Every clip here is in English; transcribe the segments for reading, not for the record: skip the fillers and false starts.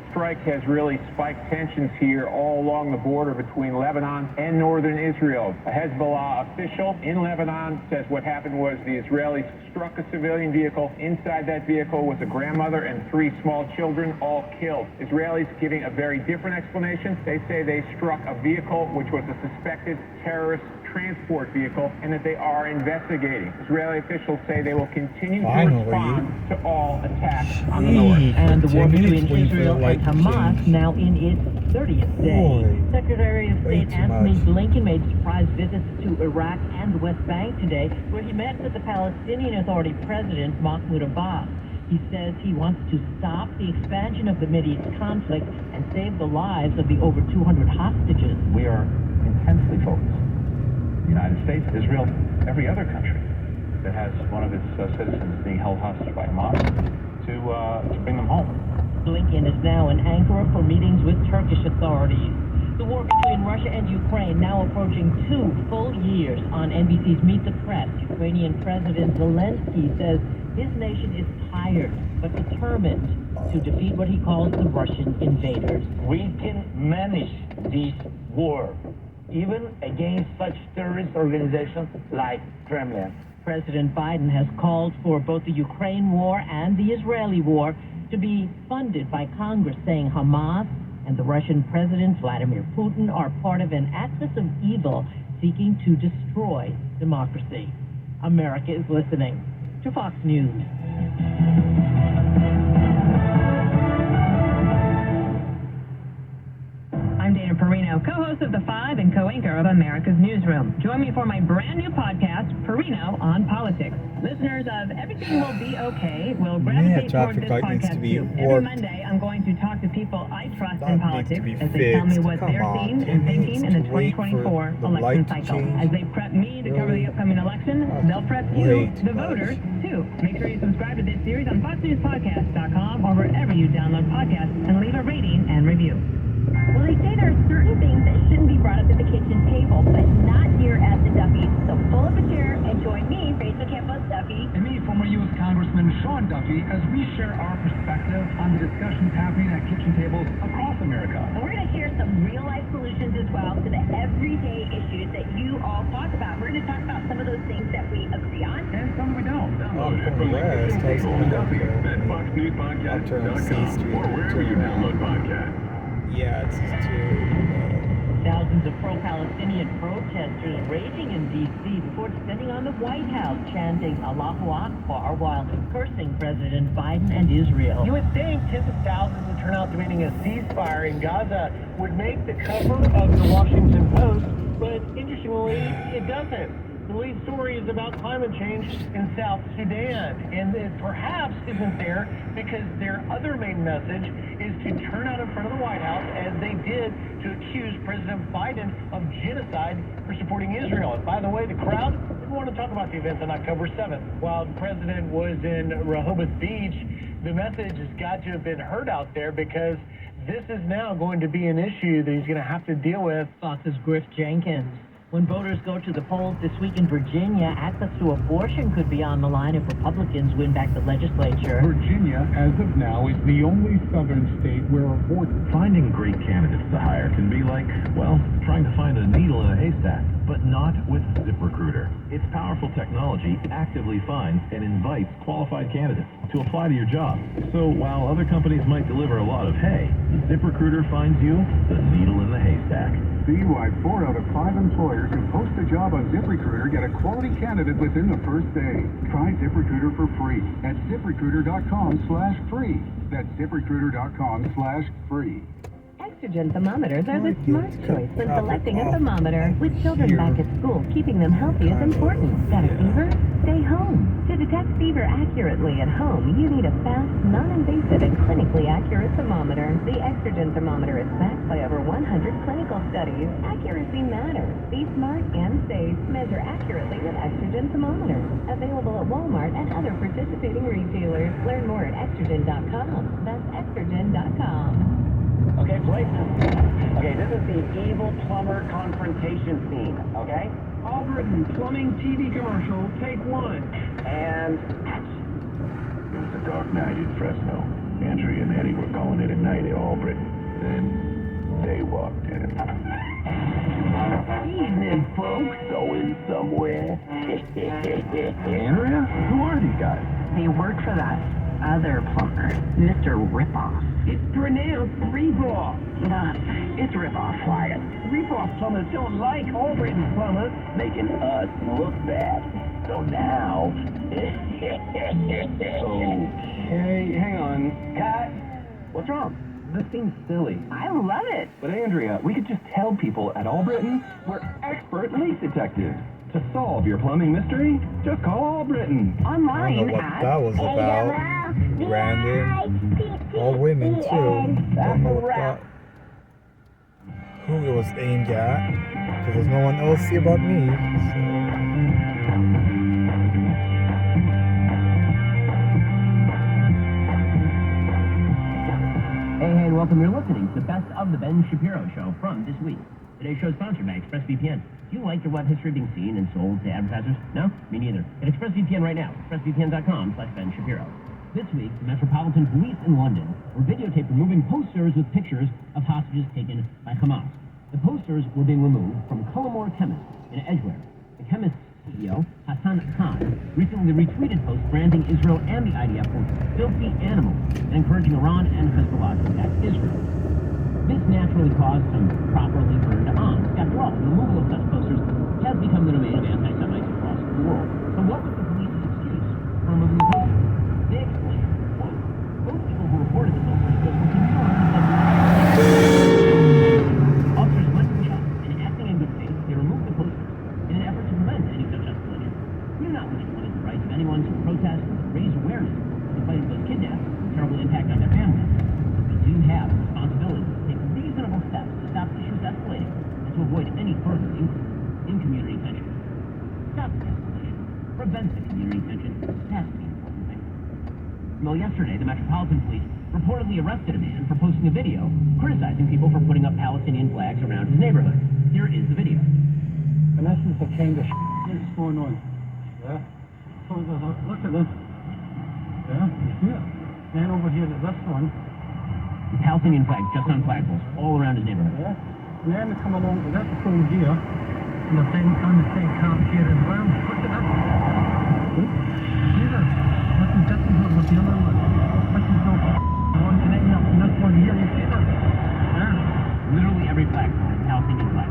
strike has really spiked tensions here all along the border between Lebanon and northern Israel. A Hezbollah official in Lebanon says what happened was the Israelis struck a civilian vehicle. Inside that vehicle was a grandmother and 3 small children, all killed. Israelis giving a very different explanation. They say they struck a vehicle which was a suspected terrorist transport vehicle and that they are investigating. Israeli officials say they will continue to respond to all attacks on the north. And the war between Israel and Hamas now in its 30th day. Secretary of State Anthony Blinken made surprise visits to Iraq and the West Bank today, where he met with the Palestinian Authority President Mahmoud Abbas. He says he wants to stop the expansion of the Mideast conflict and save the lives of the over 200 hostages. We are intensely focused. The United States, Israel, every other country that has one of its citizens being held hostage by Hamas to bring them home. Blinken is now in Ankara for meetings with Turkish authorities. The war between Russia and Ukraine now approaching 2 full years. On NBC's Meet the Press, Ukrainian President Zelensky says his nation is tired but determined to defeat what he calls the Russian invaders. We can manage this war, even against such terrorist organizations like Kremlin. President Biden has called for both the Ukraine war and the Israeli war to be funded by Congress, saying Hamas and the Russian President Vladimir Putin are part of an axis of evil seeking to destroy democracy. America is listening to Fox News. I'm Dana Perino, co-host of The Five and co-anchor of America's Newsroom. Join me for my brand new podcast, Perino on Politics. Listeners of Everything Will Be Okay will gravitate toward this podcast too. Every Monday, I'm going to talk to people I trust in politics as they tell me what they're seeing and thinking in the 2024 election cycle. As they prep me to cover the upcoming election, they'll prep you, the voters, too. Make sure you subscribe to this series on FoxNewsPodcast.com or wherever you download podcasts and leave a rating and review. Well, they say there are certain things that shouldn't be brought up at the kitchen table, but not here at the Duffys. So pull up a chair and join me, Rachel Campos Duffy, and me, former U.S. Congressman Sean Duffy, as we share our perspective on the discussions happening at kitchen tables across America. And we're going to share some real-life solutions as well to the everyday issues that you all talk about. We're going to talk about some of those things that we agree on. And some we don't. Fox News Podcast.com or wherever you download podcasts. Yeah, it's too... Thousands of pro-Palestinian protesters raging in D.C. before descending on the White House, chanting Allahu Akbar while cursing President Biden and Israel. You would think tens of thousands would turn out demanding a ceasefire in Gaza would make the cover of the Washington Post, but interestingly, it doesn't. The lead story is about climate change in South Sudan, and it perhaps isn't there because their other main message is to turn out in front of the White House, as they did to accuse President Biden of genocide for supporting Israel. And by the way, the crowd didn't want to talk about the events on October 7th. While the president was in Rehoboth Beach, the message has got to have been heard out there because this is now going to be an issue that he's going to have to deal with. Fox's Griff Jenkins. When voters go to the polls this week in Virginia, access to abortion could be on the line if Republicans win back the legislature. Virginia, as of now, is the only southern state where finding great candidates to hire can be like, well, trying to find a needle in a haystack, but not with ZipRecruiter. Its powerful technology actively finds and invites qualified candidates to apply to your job. So while other companies might deliver a lot of hay, ZipRecruiter finds you the needle in the haystack. See why 4 out of 5 employers who post a job on ZipRecruiter get a quality candidate within the first day. Try ZipRecruiter for free at ZipRecruiter.com/free. That's ZipRecruiter.com/free. Estrogen thermometers are the smart choice when selecting a thermometer. With children back at school, keeping them healthy is important. Got a fever? Stay home. To detect fever accurately at home, you need a fast, non-invasive, and clinically accurate thermometer. The estrogen thermometer is backed by over 100 clinical studies. Accuracy matters. Be smart and safe. Measure accurately with estrogen thermometer. Available at Walmart and other participating retailers. Learn more at estrogen.com. That's estrogen.com. Okay, play. Okay, this is the evil plumber confrontation scene, okay? All Britain plumbing TV commercial, take 1. And It was a dark night in Fresno. Andrea and Eddie were calling it a night at Albritton. Then they walked in. Evening, folks. Going somewhere? Andrea? Who are these guys? They work for that other plumber, Mr. Ripoff. It's pronounced Ripoff. It's Ripoff, Wyatt. Ripoff plumbers don't like Albritton plumbers, making us look bad. So now... Okay, hang on. Kat, what's wrong? This seems silly. I love it. But Andrea, we could just tell people at Albritton we're expert leak detectives. To solve your plumbing mystery, just call Albritton. I don't know what that was about. Brandon. All women, too. Don't know what that... who it was aimed at. Because there's no one else see about me. So... Hey, and welcome. You're listening to the Best of the Ben Shapiro Show from this week. Today's show is sponsored by ExpressVPN. Do you like your web history being seen and sold to advertisers? No? Me neither. Get ExpressVPN right now. ExpressVPN.com/Ben Shapiro. This week, the Metropolitan Police in London were videotaped removing posters with pictures of hostages taken by Hamas. The posters were being removed from Cullimore Chemist in Edgware. The chemist's CEO, Hassan Khan, recently retweeted posts branding Israel and the IDF for filthy animals and encouraging Iran and Hezbollah to attack Israel. This naturally caused some properly burned angst. After all, the removal of such posters has become the domain of anti-Semites across the world. So what was the police's excuse for removing the posters? They explained, quote, both people who reported the posters were concerned that officers went to the shop and acting in good faith, they removed the posters in an effort to prevent any such escalation. We do not wish to limit the rights of anyone to protest or raise awareness of the plight of those kidnapped and the terrible impact on their families. But we do have a responsibility to take reasonable steps to stop issues escalating and to avoid any further increase in community tension. Stop the escalation. Prevent the community tension. That's the important thing. Well, yesterday, the Metropolitan Police reportedly arrested a man for posting a video criticizing people for putting up Palestinian flags around his neighborhood. Here is the video. And this is the kind of that's going on. Yeah? So look at this. Yeah, you see it? And over here to this one. The Palestinian flags just on flagpoles all around his neighborhood. Yeah. And then they come along to this pole here. And the thing on the same camp here as well. Look at that. See this? This is what we're dealing with. This is no one connecting up to this one here. You see that? Yeah. Literally every flagpole is Palestinian flag.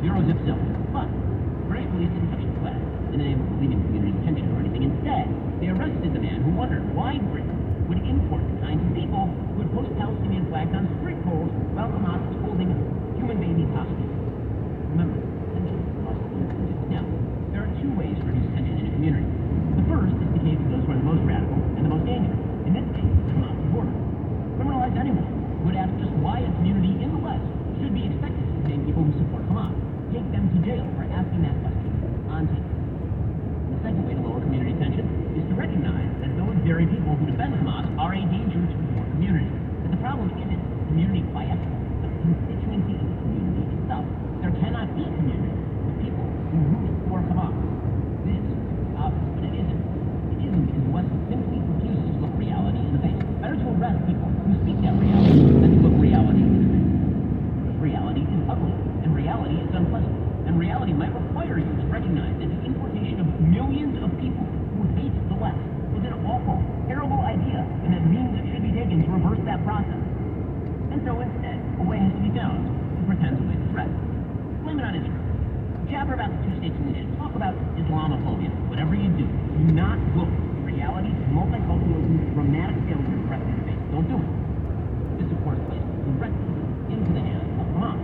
Zero zip zip. But British police didn't touch the flag. in the name of relieving community tension or anything. Instead, they arrested the man who wondered why Britain would import the kinds of people who would post Palestinian flags on street poles while Hamas is holding human babies hostage. Remember, tension must be reduced. Now, there are two ways to reduce tension in a community. The first is to cave to those who are the most radical and the most dangerous. In this case, the Hamas supporter. Criminalize anyone who would ask just why a community in the West should be expected to contain people who support Hamas. Take them to jail for asking that question on tape. The second way to lower community tension is to recognize that those very people who defend Hamas are a danger to your community. But the problem isn't community by essence, but the constituency of the community itself. There cannot be community with people who root for Hamas. This is obvious, but it isn't. It isn't because the West simply refuses to look reality in the face. Better to arrest people who speak that reality than to look reality in the face. Reality is ugly, and reality is unpleasant. And reality might require you to recognize that the importation of millions of people who hate the West is an awful, terrible idea, and that means it should be taken to reverse that process. And so instead, a way has to be found to pretend to win the threat. Blame it on Israel. Jabber about the two-state solution. Talk about Islamophobia. Whatever you do not look reality, multiculturalism, dramatic failure directly in the face. Don't do it. This, of course, plays directly into the hands of Hamas.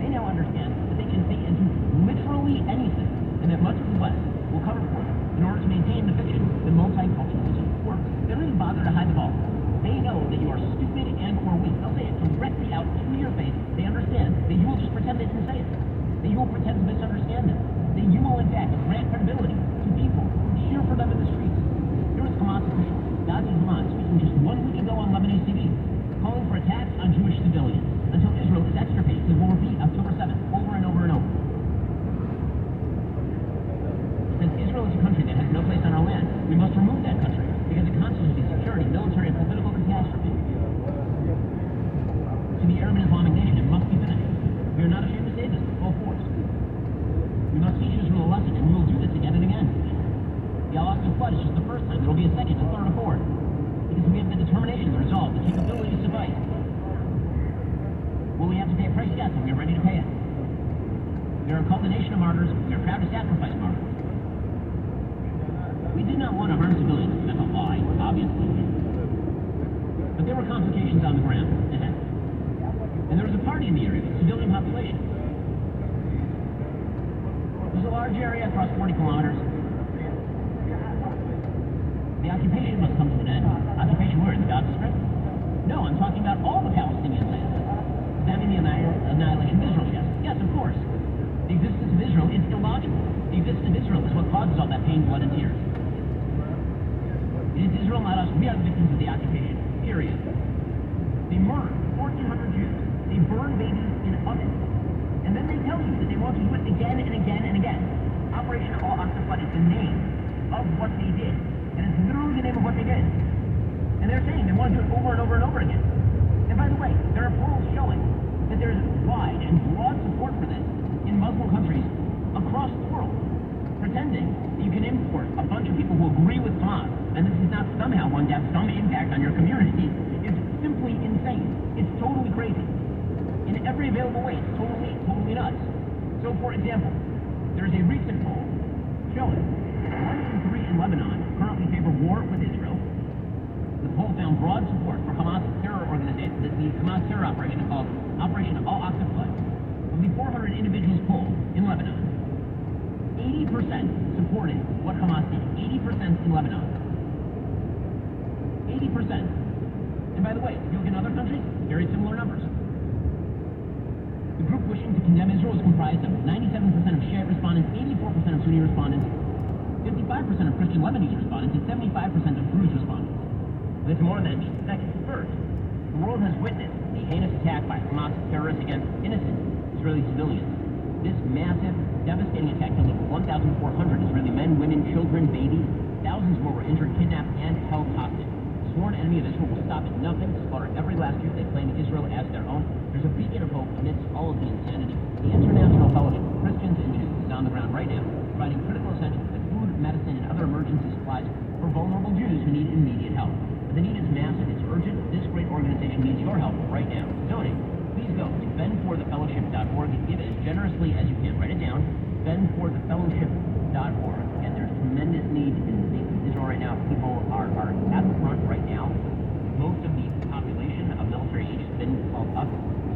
They now understand that they can say and do literally anything, and that much of the West will cover for them in order to maintain the fiction that multiculturalism works. They don't even bother to hide the ball. They know that you are stupid and or weak. They'll say it directly out to your face. They understand that you will just pretend they didn't say it. That you will pretend to misunderstand them. That you will, in fact, grant credibility to people who cheer for them in the streets. Here is Hamas official Ghazi Hamas speaking just 1 week ago on Lebanese TV, calling for attacks on Jewish civilians until Israel is extirpated, as we'll repeat October 7th over and over and over. Since Israel is a country that has no place on our land, we must remove that country because it constitutes a security, military, and political catastrophe. To the Arab and Islamic nation, it must be finished. We are not ashamed to say this with full force. We must teach Israel a lesson, and we will do this again and again. The Al-Aqsa flood is just the first time. There will be a second, a third, a fourth. Because we have the determination, the resolve, the capability to fight. Will we have to pay a price? Yes, and we are ready to pay it. We are called the nation of martyrs. We are proud to sacrifice martyrs. We did not want to harm civilians. That's a lie, obviously. But there were complications on the ground ahead. And there was a party in the area, the civilian population. It was a large area across 40 kilometers. The occupation must come to an end. Occupation where? In the Gaza Strip? No, I'm talking about all the Palestinian lands. Does that mean the annihilation of Israel? Yes, of course. The existence of Israel is illogical. The existence of Israel is what causes all that pain, blood, and tears. It is Israel, not us. We are the victims of the occupation. Period. They murdered 1,400 Jews. They burn babies in ovens. And then they tell you that they want to do it again and again and again. Operation Al-Aqsa Flood is the name of what they did. And it's literally the name of what they did. And they're saying they want to do it over and over and over again. And by the way, there are polls showing that there's wide and broad support for this in Muslim countries across the world. Pretending that you can import a bunch of people who agree with Hamas, and this is not somehow going to have some impact on your community, is simply insane. It's totally crazy. In every available way, it's totally nuts. So, for example, there's a recent poll showing 1 in 3 in Lebanon currently favor war with Israel. The poll found broad support for Hamas terror organization, the Hamas terror operation called Operation Al-Aqsa Flood. Of the 400 individuals polled in Lebanon, 80% supported what Hamas did. 80% in Lebanon. 80%. And by the way, if you look in other countries, very similar numbers. The group wishing to condemn Israel is comprised of 97% of Shiite respondents, 84% of Sunni respondents, 55% of Christian Lebanese respondents, and 75% of Druze respondents. But it's more than just a second. First, the world has witnessed the heinous attack by Hamas terrorists against innocent Israeli civilians. This massive, devastating attack killed over 1,400 Israeli men, women, children, babies. Thousands more were injured, kidnapped, and held hostage. The sworn enemy of Israel will stop at nothing to slaughter every last Jew they claim Israel as their own. There's a beacon of hope amidst all of the insanity. The International Fellowship of Christians and Jews is on the ground right now, providing critical essentials like food, medicine, and other emergency supplies for vulnerable Jews who need immediate help. But the need is massive, it's urgent. This great organization needs your help right now. To donate, please go to benforthefellowship.org and give as generously as you can. Write it down, benforthefellowship.org. And there's tremendous need in Israel right now. People are at the front right now. Most of the population of military age has been called up. A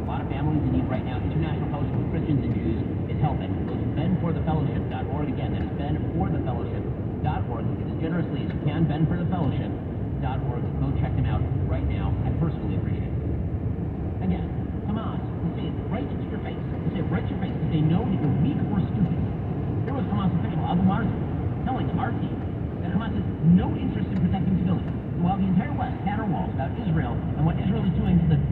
lot of families in need right now. International Fellowship of Christians and Jews is helping. Go to benforthefellowship.org. Again, that is benforthefellowship.org. Give as generously as you can. benforthefellowship.org. Go check them out right now. I personally appreciate it. Again, Hamas, to say it right to your face, to say it right to your face, to say no that you're weak or stupid. Here was Hamas official Abu Marzan telling our team that Hamas has no interest in protecting civilians. While the entire West caterwauls about Israel and what Israel is doing to the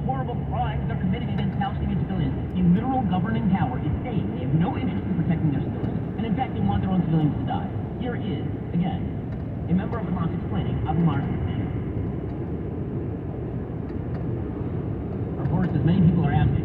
horrible crimes they're committing against Palestinian civilians, the literal governing power is saying they have no interest in protecting their civilians, and in fact they want their own civilians to die. Here is, again, a member of Hamas explaining Abu Marzan's statement. Of course, as many people are asking,